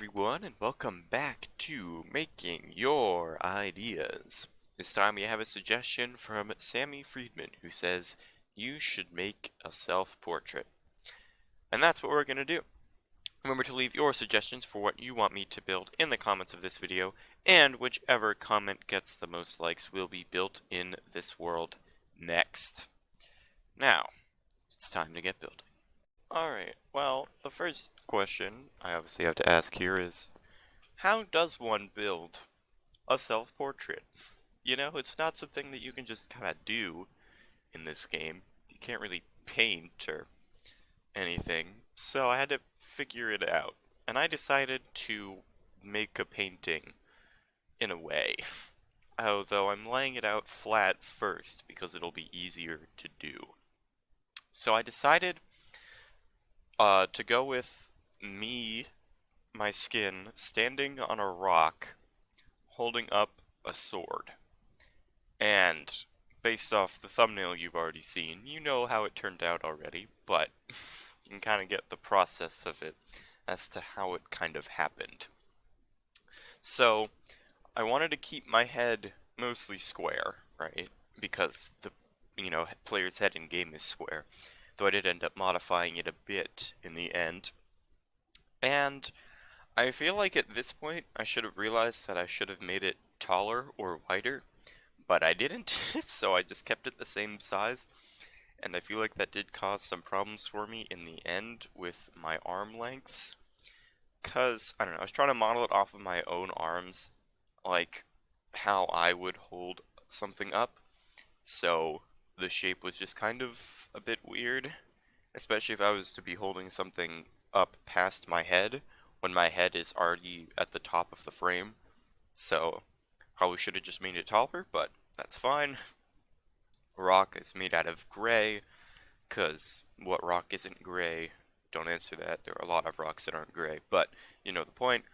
everyone, and welcome back to Making Your Ideas. This time we have a suggestion from Sami Freedman, who says you should make a self-portrait. And that's what we're going to do. Remember to leave your suggestions for what you want me to build in the comments of this video, and whichever comment gets the most likes will be built in this world next. Now, it's time to get building. Alright, well, the first question I obviously have to ask here is, how does one build a self-portrait? You know, it's not something that you can just kind of do in this game. You can't really paint or anything, so I had to figure it out. And I decided to make a painting in a way. Although I'm laying it out flat first because it'll be easier to do. So I decided to go with my skin, standing on a rock, holding up a sword. And based off the thumbnail you've already seen, you know how it turned out already, but you can kind of get the process of it as to how it kind of happened. So, I wanted to keep my head mostly square, right? Because the player's head in game is square. Though I did end up modifying it a bit in the end. And I feel like at this point I should have realized that I should have made it taller or wider, but I didn't, so I just kept it the same size. And I feel like that did cause some problems for me in the end with my arm lengths. Cause, I don't know, I was trying to model it off of my own arms, like how I would hold something up. So the shape was just kind of a bit weird, especially if I was to be holding something up past my head when my head is already at the top of the frame. So probably should have just made it taller, but that's fine. Rock is made out of gray, because what rock isn't gray? Don't answer that. There are a lot of rocks that aren't gray, but you know the point.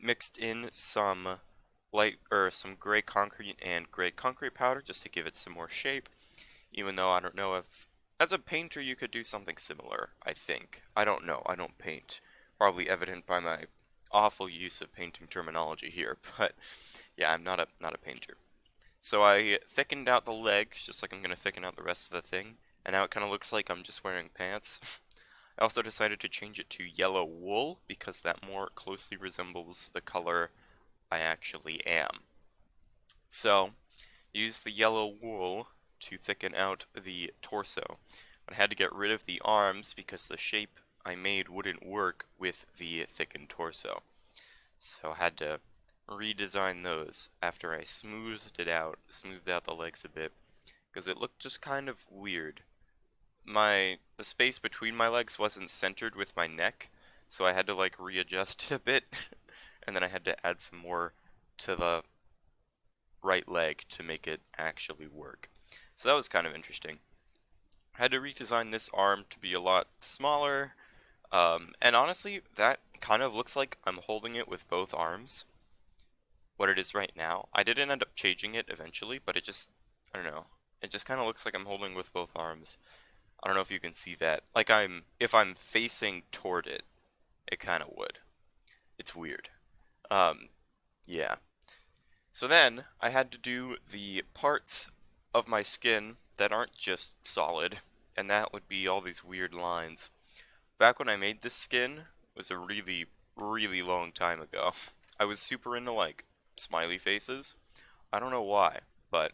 Mixed in some some gray concrete and gray concrete powder just to give it some more shape. Even though I don't know if, as a painter, you could do something similar, I think. I don't know. I don't paint. Probably evident by my awful use of painting terminology here, but yeah, I'm not a painter. So I thickened out the legs, just like I'm going to thicken out the rest of the thing, and now it kind of looks like I'm just wearing pants. I also decided to change it to yellow wool, because that more closely resembles the color I actually am. So, use the yellow wool to thicken out the torso. I had to get rid of the arms because the shape I made wouldn't work with the thickened torso. So I had to redesign those after I smoothed out the legs a bit, because it looked just kind of weird. The space between my legs wasn't centered with my neck, so I had to like readjust it a bit, and then I had to add some more to the right leg to make it actually work. So that was kind of interesting. I had to redesign this arm to be a lot smaller, and honestly, that kind of looks like I'm holding it with both arms, what it is right now. I didn't end up changing it eventually, but I don't know, it just kind of looks like I'm holding with both arms. I don't know if you can see that. Like if I'm facing toward it, it kind of would. It's weird. Um, yeah. So then, I had to do the parts of my skin that aren't just solid, and that would be all these weird lines. Back when I made this skin was a really, really long time ago. I was super into like smiley faces. I don't know why, but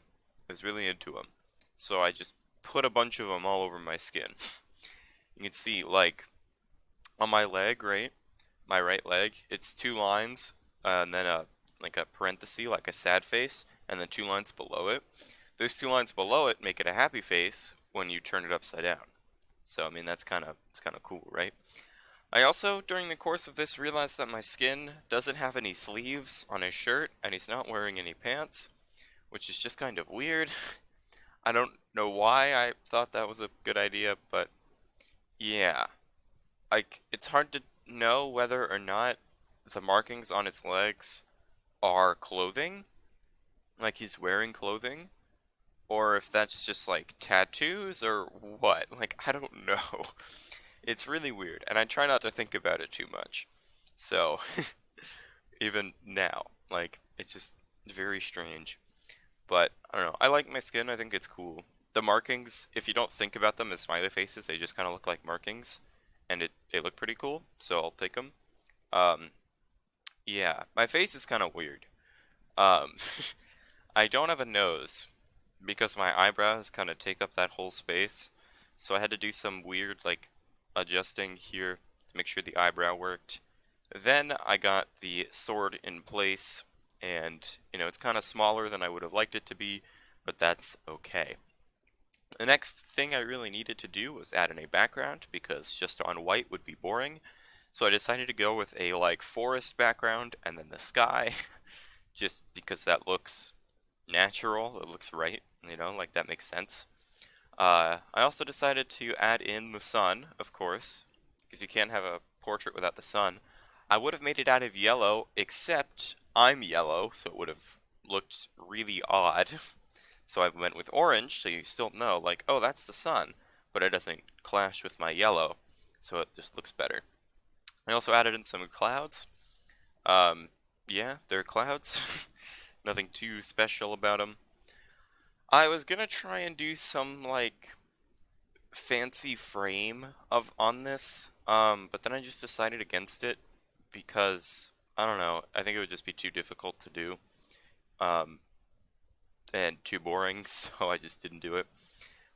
I was really into them. So I just put a bunch of them all over my skin. You can see like on my leg, right? My right leg, it's two lines, and then a parenthesis, like a sad face, and then two lines below it. Those two lines below it make it a happy face when you turn it upside down. So I mean it's kind of cool, right? I also, during the course of this, realized that my skin doesn't have any sleeves on his shirt, and he's not wearing any pants, which is just kind of weird. I don't know why I thought that was a good idea, but yeah. Like, it's hard to know whether or not the markings on its legs are clothing, like he's wearing clothing, or if that's just like tattoos or what. Like, I don't know. It's really weird, and I try not to think about it too much. So, even now, like, it's just very strange. But, I don't know, I like my skin, I think it's cool. The markings, if you don't think about them as smiley faces, they just kind of look like markings. And they look pretty cool, so I'll take them. Um, yeah, my face is kind of weird. Um, I don't have a nose because my eyebrows kind of take up that whole space. So I had to do some weird, like, adjusting here to make sure the eyebrow worked. Then I got the sword in place, and, it's kind of smaller than I would have liked it to be, but that's okay. The next thing I really needed to do was add in a background, because just on white would be boring. So I decided to go with a, like, forest background and then the sky, just because that looks natural, it looks right, like that makes sense. I also decided to add in the sun, of course, because you can't have a portrait without the sun. I would have made it out of yellow, except I'm yellow, so it would have looked really odd. So I went with orange, so you still know, like, oh, that's the sun, but it doesn't clash with my yellow, so it just looks better. I also added in some clouds. Um, yeah, they're clouds. Nothing too special about them. I was gonna try and do some, like, fancy frame of on this, but then I just decided against it because I don't know. I think it would just be too difficult to do, um, and too boring, so I just didn't do it.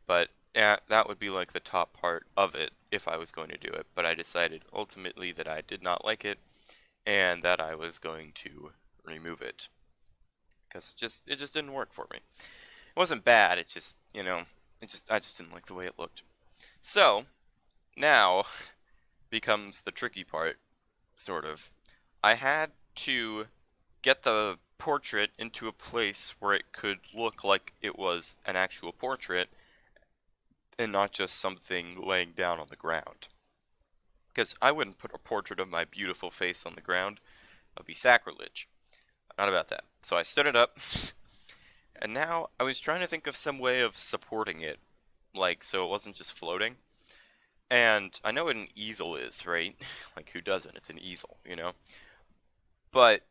But yeah, that would be like the top part of it if I was going to do it. But I decided ultimately that I did not like it and that I was going to remove it because it just didn't work for me. It wasn't bad. It just I just didn't like the way it looked. So now becomes the tricky part, sort of. I had to get the portrait into a place where it could look like it was an actual portrait and not just something laying down on the ground. Because I wouldn't put a portrait of my beautiful face on the ground. That would be sacrilege. Not about that. So I stood it up, and now I was trying to think of some way of supporting it, like so it wasn't just floating. And I know what an easel is, right? Like, who doesn't? It's an easel. But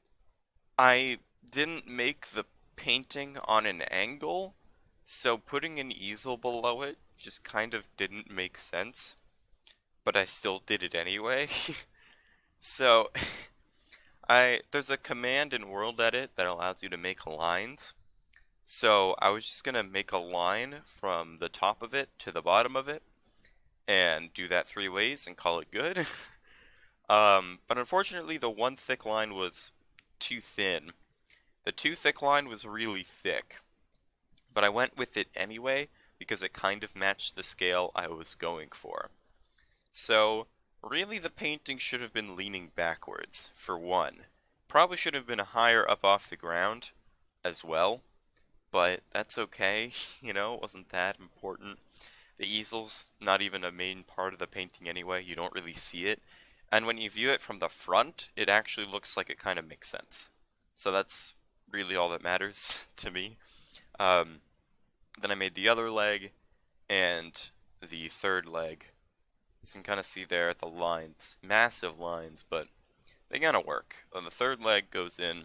I didn't make the painting on an angle, so putting an easel below it just kind of didn't make sense. But I still did it anyway. So, there's a command in World Edit that allows you to make lines. So I was just gonna make a line from the top of it to the bottom of it, and do that 3 ways and call it good. But unfortunately, the one thick line was too thin. The too thick line was really thick, but I went with it anyway because it kind of matched the scale I was going for. So, really, the painting should have been leaning backwards, for one. Probably should have been higher up off the ground as well, but that's okay, it wasn't that important. The easel's not even a main part of the painting anyway, you don't really see it. And when you view it from the front, it actually looks like it kind of makes sense. So that's really all that matters to me. Um, then I made the other leg and the third leg. You can kind of see there the lines, massive lines, but they kind of work. And the third leg goes in,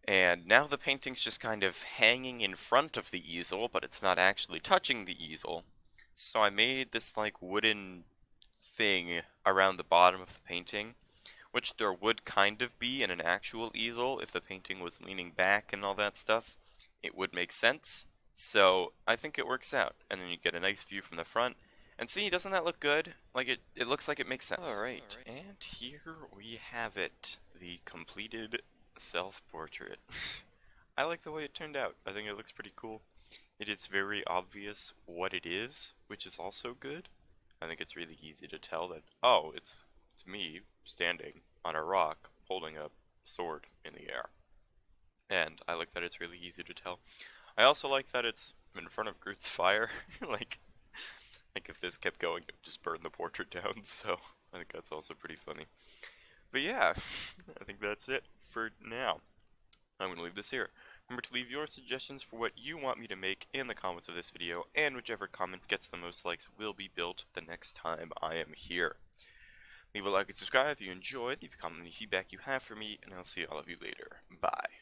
and now the painting's just kind of hanging in front of the easel, but it's not actually touching the easel. So I made this like wooden thing around the bottom of the painting, which there would kind of be in an actual easel if the painting was leaning back and all that stuff. It would make sense. So I think it works out. And then you get a nice view from the front. And see, doesn't that look good? Like it looks like it makes sense. Alright, and here we have it. The completed self-portrait. I like the way it turned out. I think it looks pretty cool. It is very obvious what it is, which is also good. I think it's really easy to tell that, oh, it's me standing on a rock holding a sword in the air. And I like that it's really easy to tell. I also like that it's in front of Groot's fire. like, like if this kept going, it would just burn the portrait down, so I think that's also pretty funny. But yeah, I think that's it for now. I'm going to leave this here. Remember to leave your suggestions for what you want me to make in the comments of this video, and whichever comment gets the most likes will be built the next time I am here. Leave a like and subscribe if you enjoyed. Leave a comment any feedback you have for me, and I'll see all of you later. Bye.